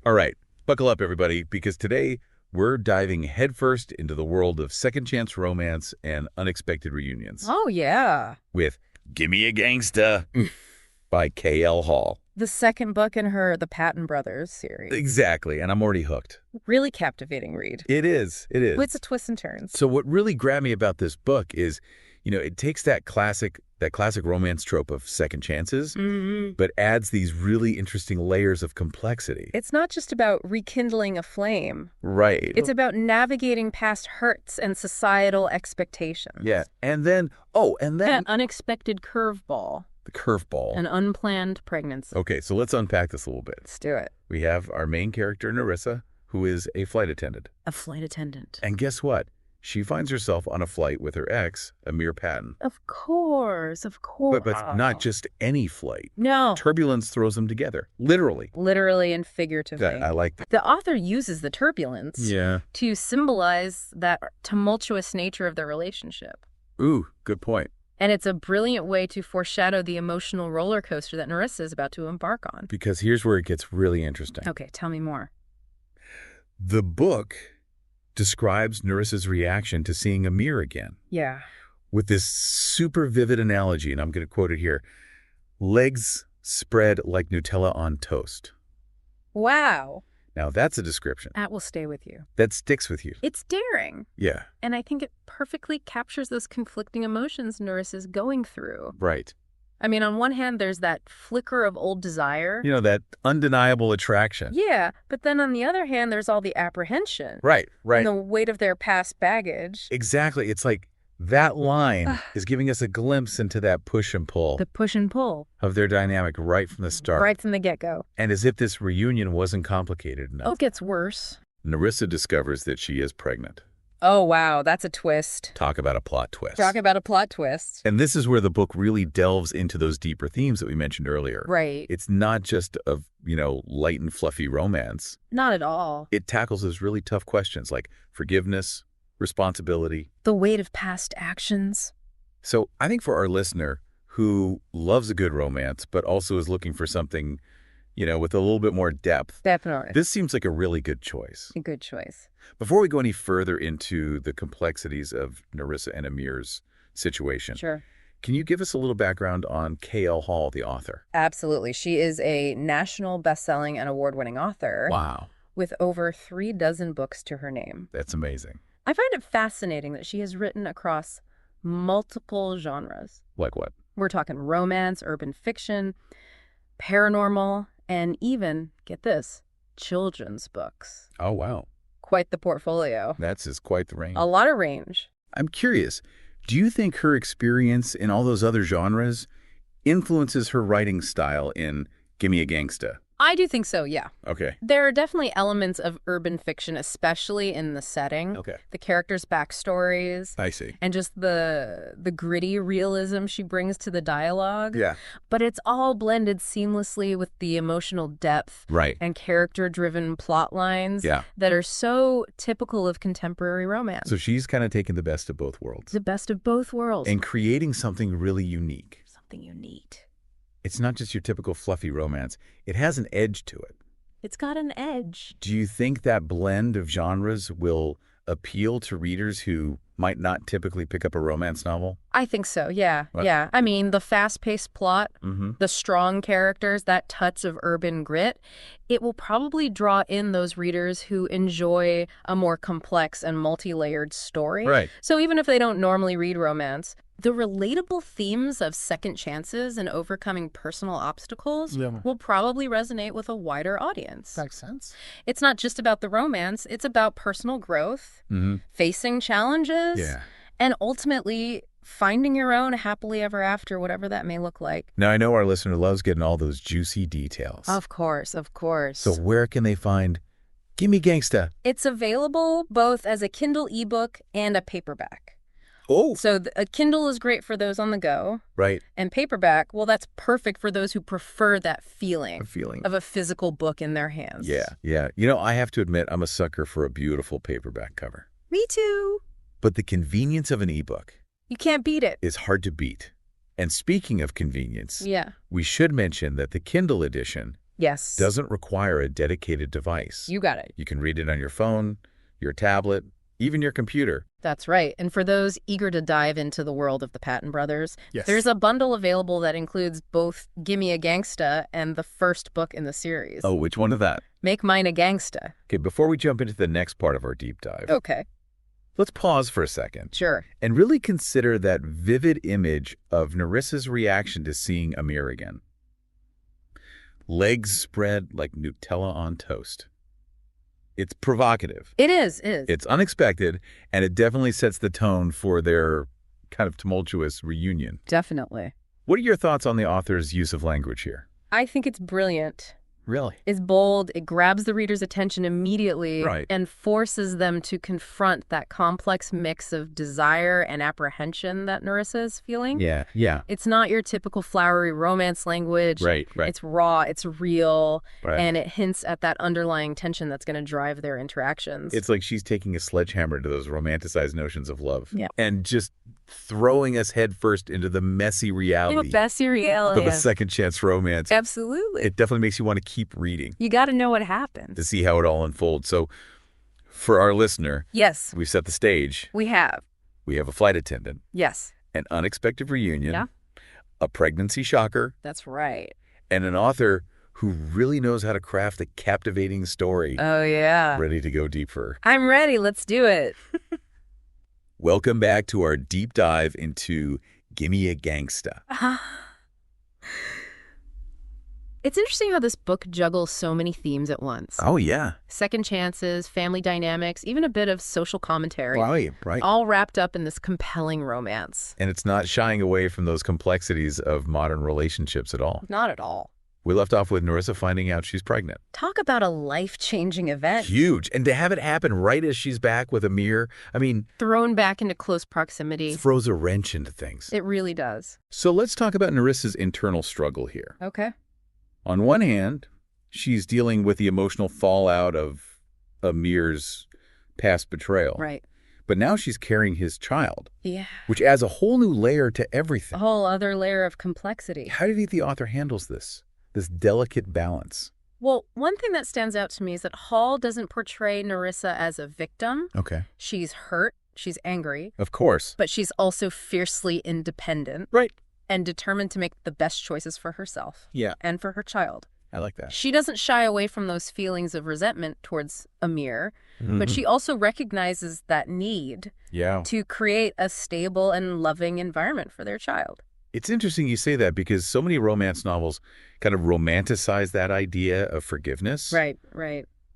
All right, buckle up, everybody, because today we're diving headfirst into the world of second chance romance and unexpected reunions. Oh, yeah. With Gimme a Gangsta by K.L. Hall. The second book in her The Patton Brothers series. Exactly, and I'm already hooked. Really captivating read. It is. With the twists and turns. So what really grabbed me about this book is, it takes that classic romance trope of second chances, but adds these really interesting layers of complexity. It's not just about rekindling a flame. Right. It's about navigating past hurts and societal expectations. Yeah, and then An unexpected curveball. the curveball. An unplanned pregnancy. Okay, so let's unpack this a little bit. Let's do it. We have our main character, Nerissa, who is a flight attendant. A flight attendant. And guess what? She finds herself on a flight with her ex, Amir Patton. Of course. But not just any flight. No. Turbulence throws them together, literally. Literally and figuratively. I like that. The author uses the turbulence to symbolize that tumultuous nature of their relationship. Ooh, good point. And it's a brilliant way to foreshadow the emotional roller coaster that Nerissa is about to embark on. Because here's where it gets really interesting. Okay, tell me more. The book describes Nerissa's reaction to seeing Amir again. Yeah. With this super vivid analogy, and I'm going to quote it here, legs spread like Nutella on toast. Wow. Now, that's a description. That will stay with you. That sticks with you. It's daring. Yeah. And I think it perfectly captures those conflicting emotions Nerissa's going through. Right. I mean, on one hand, there's that flicker of old desire. That undeniable attraction. Yeah, but then on the other hand, there's all the apprehension. Right. And the weight of their past baggage. Exactly. It's like that line is giving us a glimpse into that push and pull. The push and pull. Of their dynamic right from the start. Right from the get-go. And as if this reunion wasn't complicated enough. Oh, it gets worse. Nerissa discovers that she is pregnant. Oh, wow, that's a twist. Talk about a plot twist. Talk about a plot twist. And this is where the book really delves into those deeper themes that we mentioned earlier. Right. It's not just of, light and fluffy romance. Not at all. It tackles those really tough questions like forgiveness, responsibility. The weight of past actions. So I think for our listener who loves a good romance, but also is looking for something, with a little bit more depth. Definitely. This seems like a really good choice. A good choice. Before we go any further into the complexities of Nerissa and Amir's situation, Sure. Can you give us a little background on K.L. Hall, the author? Absolutely. She is a national best-selling and award-winning author. Wow. With over 36 books to her name. That's amazing. I find it fascinating that she has written across multiple genres. Like what? We're talking romance, urban fiction, paranormal, and even, get this, children's books. Oh, wow. Quite the portfolio. That's quite the range. A lot of range. I'm curious, do you think her experience in all those other genres influences her writing style in Gimme a Gangsta? I do think so, yeah. Okay. There are definitely elements of urban fiction, especially in the setting. Okay. The characters' backstories. I see. And just the gritty realism she brings to the dialogue. Yeah. But it's all blended seamlessly with the emotional depth and character-driven plot lines that are so typical of contemporary romance. So she's kind of taken the best of both worlds. The best of both worlds. And creating something really unique. Something unique. It's not just your typical fluffy romance. It has an edge to it. It's got an edge. Do you think that blend of genres will appeal to readers who might not typically pick up a romance novel? I think so, yeah. Yeah. I mean, the fast-paced plot, the strong characters, that touch of urban grit, it will probably draw in those readers who enjoy a more complex and multi-layered story. Right. So even if they don't normally read romance, the relatable themes of second chances and overcoming personal obstacles will probably resonate with a wider audience. Makes sense. It's not just about the romance. It's about personal growth, facing challenges, and ultimately finding your own happily ever after, whatever that may look like. Now, I know our listener loves getting all those juicy details. Of course, of course. So where can they find Gimme Gangsta? It's available both as a Kindle ebook and a paperback. Oh. So a Kindle is great for those on the go. Right. And paperback, well, that's perfect for those who prefer that feeling. A feeling. Of a physical book in their hands. Yeah. I have to admit, I'm a sucker for a beautiful paperback cover. Me too. But the convenience of an ebook. You can't beat it. Is hard to beat. And speaking of convenience, yeah, we should mention that the Kindle edition Yes. Doesn't require a dedicated device. You got it. You can read it on your phone, your tablet, even your computer. That's right. And for those eager to dive into the world of the Patton brothers, Yes. there's a bundle available that includes both Gimme a Gangsta and the first book in the series. Oh, which one of that? Make Mine a Gangsta. Okay, before we jump into the next part of our deep dive, Okay. let's pause for a second. Sure. And really consider that vivid image of Nerissa's reaction to seeing Amir again. Legs spread like Nutella on toast. It's provocative. It is. It's unexpected, and it definitely sets the tone for their kind of tumultuous reunion. Definitely. What are your thoughts on the author's use of language here? I think it's brilliant. Really? It's bold, it grabs the reader's attention immediately, Right. and forces them to confront that complex mix of desire and apprehension that Nerissa is feeling. Yeah. It's not your typical flowery romance language. Right. It's raw, it's real, Right. and it hints at that underlying tension that's going to drive their interactions. It's like she's taking a sledgehammer to those romanticized notions of love. Yeah. And just throwing us headfirst into the messy reality reality. of a second chance romance. Absolutely. It definitely makes you want to keep reading You got to know what happens. to see how it all unfolds. So for our listener, Yes, we've set the stage. we have. We have a flight attendant, Yes, an unexpected reunion, Yeah. a pregnancy shocker, that's right. and an author who really knows how to craft a captivating story, Oh, yeah. ready to go deeper. I'm ready. Let's do it. Welcome back to our deep dive into Gimme a Gangsta. It's interesting how this book juggles so many themes at once. Oh, yeah. Second chances, family dynamics, even a bit of social commentary. Right. All wrapped up in this compelling romance. And it's not shying away from those complexities of modern relationships at all. Not at all. We left off with Nerissa finding out she's pregnant. Talk about a life-changing event. Huge. And to have it happen right as she's back with Amir, I mean, Thrown back into close proximity. throws a wrench into things. It really does. So let's talk about Nerissa's internal struggle here. Okay. On one hand, she's dealing with the emotional fallout of Amir's past betrayal. Right. But now she's carrying his child, Yeah. which adds a whole new layer to everything. A whole other layer of complexity. How do you think the author handles this delicate balance? Well, one thing that stands out to me is that Hall doesn't portray Nerissa as a victim. Okay. She's hurt, she's angry, Of course. but she's also fiercely independent Right. and determined to make the best choices for herself Yeah, and for her child. I like that. She doesn't shy away from those feelings of resentment towards Amir, but Mhm. she also recognizes that need Yeah. to create a stable and loving environment for their child. It's interesting you say that because so many romance novels kind of romanticize that idea of forgiveness. Right.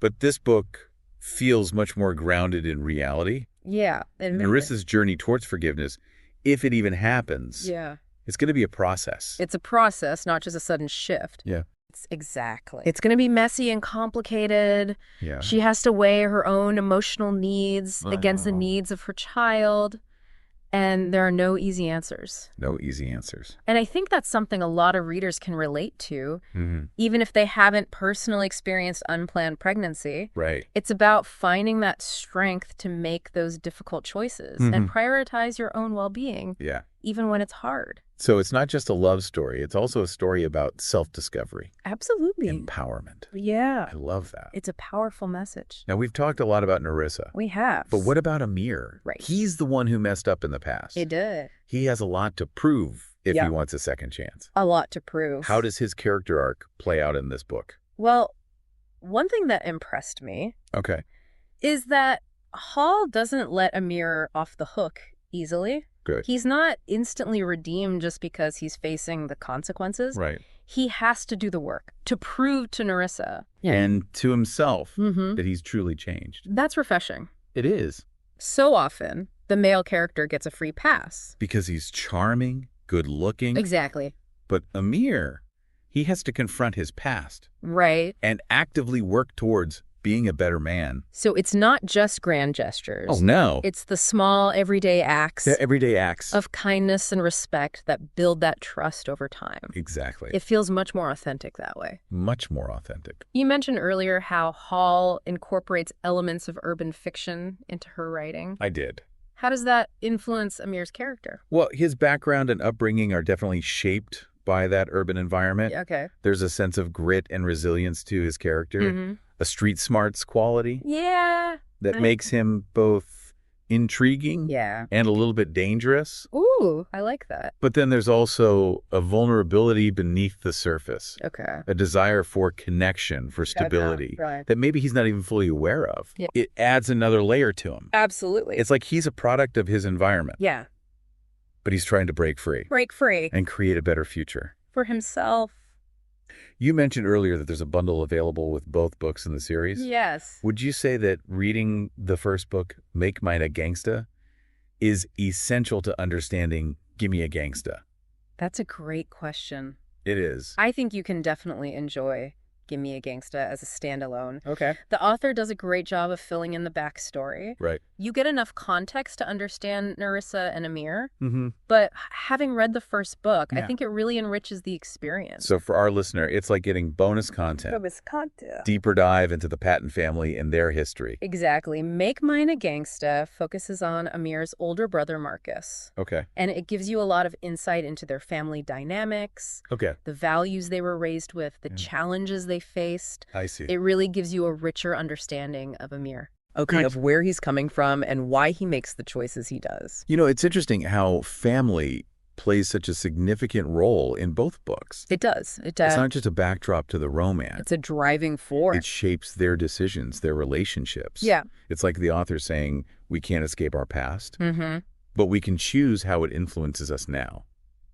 But this book feels much more grounded in reality. Yeah. Nerissa's journey towards forgiveness, if it even happens, Yeah. it's going to be a process. It's a process, not just a sudden shift. Yeah. Exactly. It's going to be messy and complicated. Yeah. She has to weigh her own emotional needs against the needs of her child. And there are no easy answers. No easy answers. And I think that's something a lot of readers can relate to, Mm-hmm. even if they haven't personally experienced unplanned pregnancy. Right. It's about finding that strength to make those difficult choices and prioritize your own well-being, Yeah. even when it's hard. So it's not just a love story. It's also a story about self-discovery, Absolutely. empowerment. Yeah. I love that. It's a powerful message. Now, we've talked a lot about Nerissa. We have. But what about Amir? Right. He's the one who messed up in the past. He did. He has a lot to prove if Yeah. he wants a second chance. A lot to prove. How does his character arc play out in this book? Well, one thing that impressed me Okay. is that Hall doesn't let Amir off the hook easily. Good. He's not instantly redeemed just because he's facing the consequences. Right. He has to do the work to prove to Nerissa. And to himself Mm-hmm. that he's truly changed. That's refreshing. It is. So often, the male character gets a free pass. Because he's charming, good looking. Exactly. But Amir, he has to confront his past Right. and actively work towards being a better man. So it's not just grand gestures. Oh, no. It's the small, everyday acts They're everyday acts. of kindness and respect that build that trust over time. Exactly. It feels much more authentic that way. Much more authentic. You mentioned earlier how Hall incorporates elements of urban fiction into her writing. I did. How does that influence Amir's character? Well, his background and upbringing are definitely shaped by that urban environment. Okay. There's a sense of grit and resilience to his character, a street smarts quality that makes him both intriguing and a little bit dangerous. Ooh, I like that. But then there's also a vulnerability beneath the surface. Okay. A desire for connection, for stability that maybe he's not even fully aware of. Yeah. It adds another layer to him. Absolutely. It's like he's a product of his environment. Yeah. But he's trying to break free. Break free. And create a better future. For himself. You mentioned earlier that there's a bundle available with both books in the series. Yes. Would you say that reading the first book, Make Mine a Gangsta, is essential to understanding Gimme a Gangsta? That's a great question. It is. I think you can definitely enjoy Gimme a Gangsta as a standalone. Okay. The author does a great job of filling in the backstory. Right. You get enough context to understand Nerissa and Amir, Mm-hmm. but having read the first book, I think it really enriches the experience. So for our listener, it's like getting bonus content. Deeper dive into the Patton family and their history. Exactly. Make Mine a Gangsta focuses on Amir's older brother, Marcus. Okay. And it gives you a lot of insight into their family dynamics, Okay. the values they were raised with, the challenges they faced. I see. It really gives you a richer understanding of Amir. Okay, of where he's coming from and why he makes the choices he does. You know, it's interesting how family plays such a significant role in both books. It does. It's not just a backdrop to the romance. It's a driving force. It shapes their decisions, their relationships. Yeah. It's like the author saying, we can't escape our past, Mm-hmm. but we can choose how it influences us now.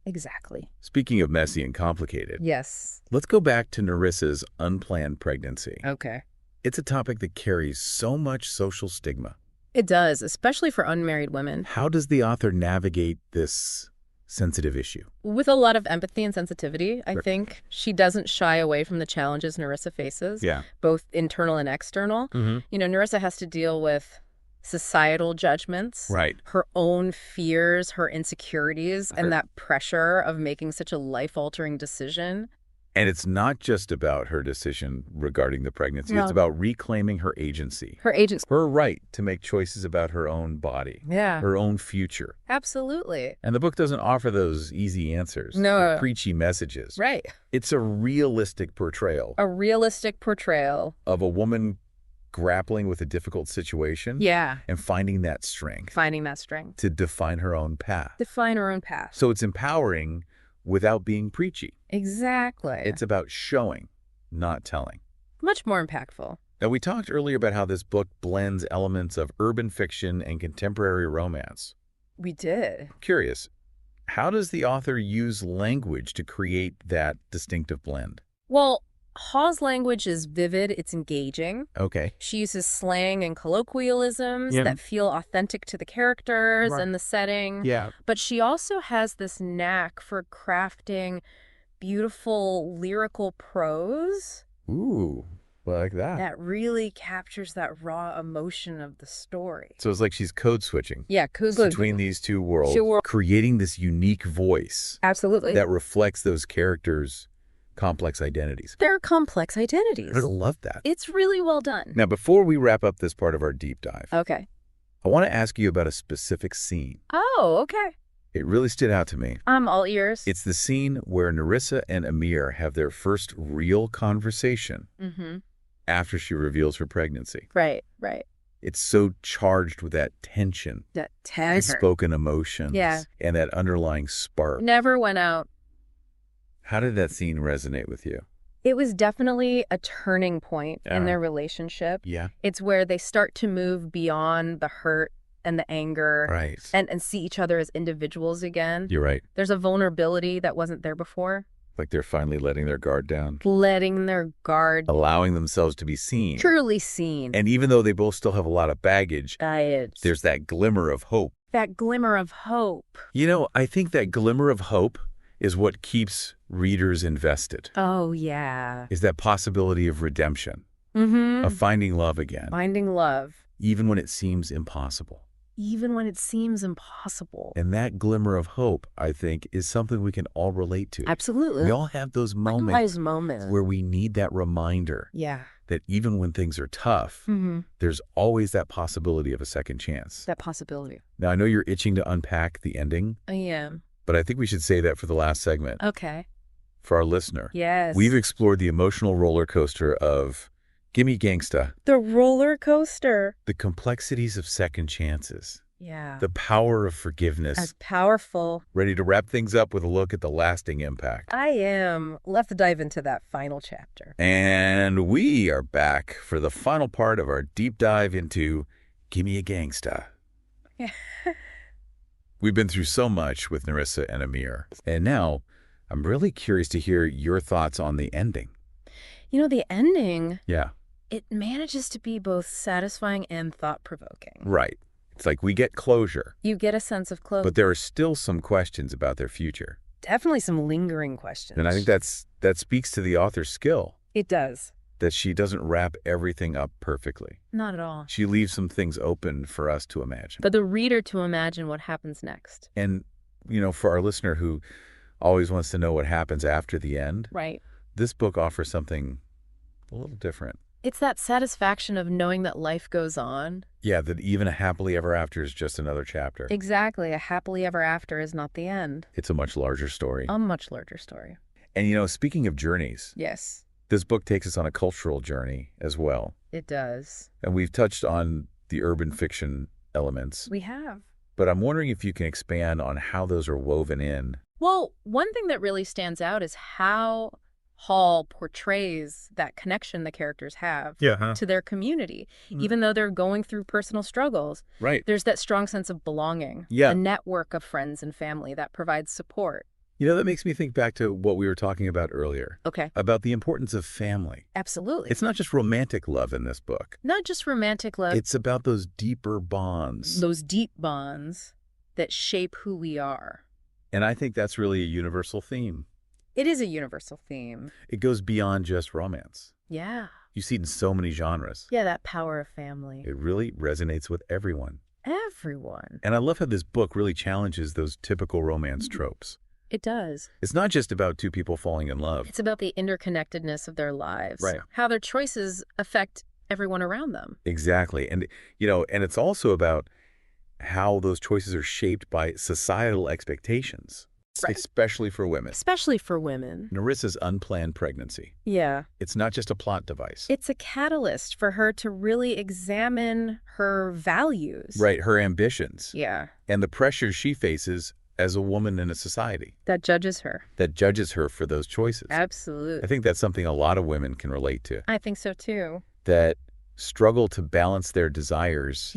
Exactly. Speaking of messy and complicated, Yes. let's go back to Nerissa's unplanned pregnancy. Okay. It's a topic that carries so much social stigma. It does, especially for unmarried women. How does the author navigate this sensitive issue? With a lot of empathy and sensitivity, I think. She doesn't shy away from the challenges Nerissa faces, both internal and external. Mm-hmm. You know, Nerissa has to deal with societal judgments, Right. her own fears, her insecurities, and that pressure of making such a life-altering decision. And it's not just about her decision regarding the pregnancy. No. It's about reclaiming her agency. Her agency. Her right to make choices about her own body. Yeah. Her own future. Absolutely. And the book doesn't offer those easy answers. No. The preachy messages. Right. It's a realistic portrayal. A realistic portrayal. Of a woman grappling with a difficult situation. Yeah. And finding that strength. Finding that strength. To define her own path. Define her own path. So it's empowering without being preachy. Exactly. It's about showing, not telling. Much more impactful. Now, we talked earlier about how this book blends elements of urban fiction and contemporary romance. We did. Curious, how does the author use language to create that distinctive blend? Well, Hawes' language is vivid, it's engaging. Okay. She uses slang and colloquialisms that feel authentic to the characters and the setting. Yeah. But she also has this knack for crafting beautiful lyrical prose. Ooh, like that. That really captures that raw emotion of the story. So it's like she's code switching. Yeah, between these two worlds, creating this unique voice. Absolutely. That reflects those characters' complex identities. They're complex identities. I love that. It's really well done. Now, before we wrap up this part of our deep dive, Okay. I want to ask you about a specific scene. Oh, okay. It really stood out to me. I'm all ears. It's the scene where Nerissa and Amir have their first real conversation after she reveals her pregnancy. Right, right. It's so charged with that tension, That tension. spoken emotions, Yeah. and that underlying spark. Never went out. How did that scene resonate with you? It was definitely a turning point in their relationship. Yeah. It's where they start to move beyond the hurt and the anger Right. and see each other as individuals again. You're right. There's a vulnerability that wasn't there before. Like they're finally letting their guard down. Letting their guard Allowing themselves to be seen. truly seen. And even though they both still have a lot of baggage, there's that glimmer of hope. That glimmer of hope. You know, I think that glimmer of hope is what keeps readers invested. Oh, yeah. Is that possibility of redemption, Mm-hmm. of finding love again, Finding love. even when it seems impossible. Even when it seems impossible. And that glimmer of hope, I think, is something we can all relate to. Absolutely. We all have those moments moments. where we need that reminder Yeah. that even when things are tough, there's always that possibility of a second chance. That possibility. Now, I know you're itching to unpack the ending, I am. but I think we should say that for the last segment. Okay. for our listener. Yes. We've explored the emotional roller coaster of Gimme Gangsta. The roller coaster. The complexities of second chances. Yeah. The power of forgiveness. As powerful. Ready to wrap things up with a look at the lasting impact. I am. Let's dive into that final chapter. And we are back for the final part of our deep dive into Gimme Gangsta. We've been through so much with Nerissa and Amir. And now, I'm really curious to hear your thoughts on the ending. You know, the ending... Yeah. It manages to be both satisfying and thought-provoking. Right. It's like we get closure. You get a sense of closure. But there are still some questions about their future. Definitely some lingering questions. And I think that speaks to the author's skill. It does. That she doesn't wrap everything up perfectly. Not at all. She leaves some things open for us to imagine. For the reader to imagine what happens next. And, you know, for our listener who always wants to know what happens after the end. Right. This book offers something a little different. It's that satisfaction of knowing that life goes on. Yeah, that even a happily ever after is just another chapter. Exactly. A happily ever after is not the end. It's a much larger story. A much larger story. And, you know, speaking of journeys. Yes. This book takes us on a cultural journey as well. It does. And we've touched on the urban fiction elements. We have. But I'm wondering if you can expand on how those are woven in. Well, one thing that really stands out is how Hall portrays that connection the characters have to their community. Even though they're going through personal struggles, right? There's that strong sense of belonging, a network of friends and family that provides support. You know, that makes me think back to what we were talking about earlier. Okay. About the importance of family. Absolutely. It's not just romantic love in this book. Not just romantic love. It's about those deeper bonds. Those deep bonds that shape who we are. And I think that's really a universal theme. It is a universal theme. It goes beyond just romance. Yeah. You see it in so many genres. Yeah, that power of family. It really resonates with everyone. Everyone. And I love how this book really challenges those typical romance tropes. It does. It's not just about two people falling in love. It's about the interconnectedness of their lives. Right. How their choices affect everyone around them. Exactly. And, you know, and it's also about how those choices are shaped by societal expectations. Right. Especially for women. Especially for women. Nerissa's unplanned pregnancy. Yeah. It's not just a plot device. It's a catalyst for her to really examine her values. Right, her ambitions. Yeah. And the pressures she faces as a woman in a society. That judges her. That judges her for those choices. Absolutely. I think that's something a lot of women can relate to. I think so too. That struggle to balance their desires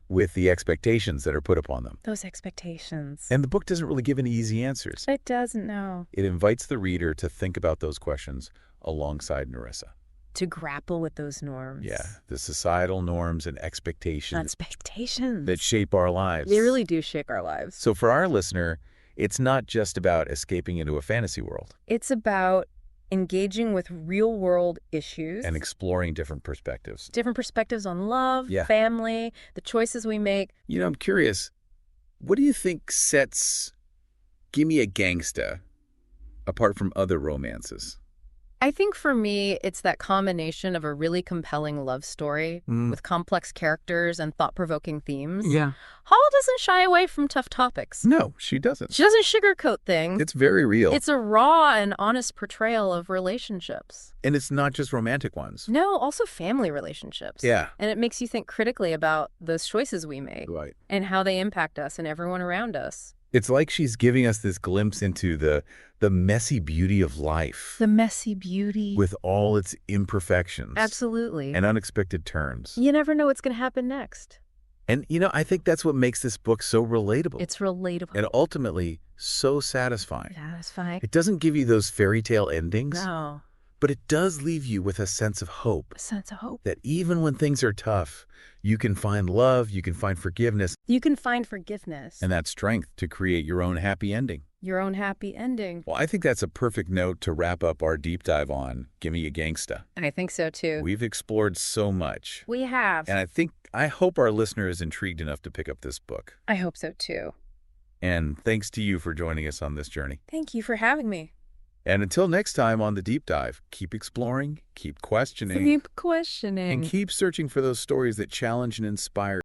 with the expectations that are put upon them. Those expectations. And the book doesn't really give any easy answers. It doesn't, no. It invites the reader to think about those questions alongside Nerissa. To grapple with those norms. Yeah, the societal norms and expectations. Expectations. That shape our lives. They really do shape our lives. So for our listener, it's not just about escaping into a fantasy world. It's about engaging with real-world issues. And exploring different perspectives. Different perspectives on love, family, the choices we make. You know, I'm curious, what do you think sets Gimme Gangsta apart from other romances? I think for me, it's that combination of a really compelling love story with complex characters and thought-provoking themes. Yeah. Hall doesn't shy away from tough topics. No, she doesn't. She doesn't sugarcoat things. It's very real. It's a raw and honest portrayal of relationships. And it's not just romantic ones. No, also family relationships. Yeah. And it makes you think critically about those choices we make. Right. And how they impact us and everyone around us. It's like she's giving us this glimpse into the messy beauty of life. The messy beauty. With all its imperfections. Absolutely. And unexpected turns. You never know what's going to happen next. And, you know, I think that's what makes this book so relatable. It's relatable. And ultimately so satisfying. Satisfying. It doesn't give you those fairy tale endings. No. But it does leave you with a sense of hope. A sense of hope. That even when things are tough, you can find love, you can find forgiveness. You can find forgiveness. And that strength to create your own happy ending. Your own happy ending. Well, I think that's a perfect note to wrap up our deep dive on Gimme Gangsta. I think so too. We've explored so much. We have. And I hope our listener is intrigued enough to pick up this book. I hope so too. And thanks to you for joining us on this journey. Thank you for having me. And until next time on the deep dive, keep exploring, keep questioning. Keep questioning. And keep searching for those stories that challenge and inspire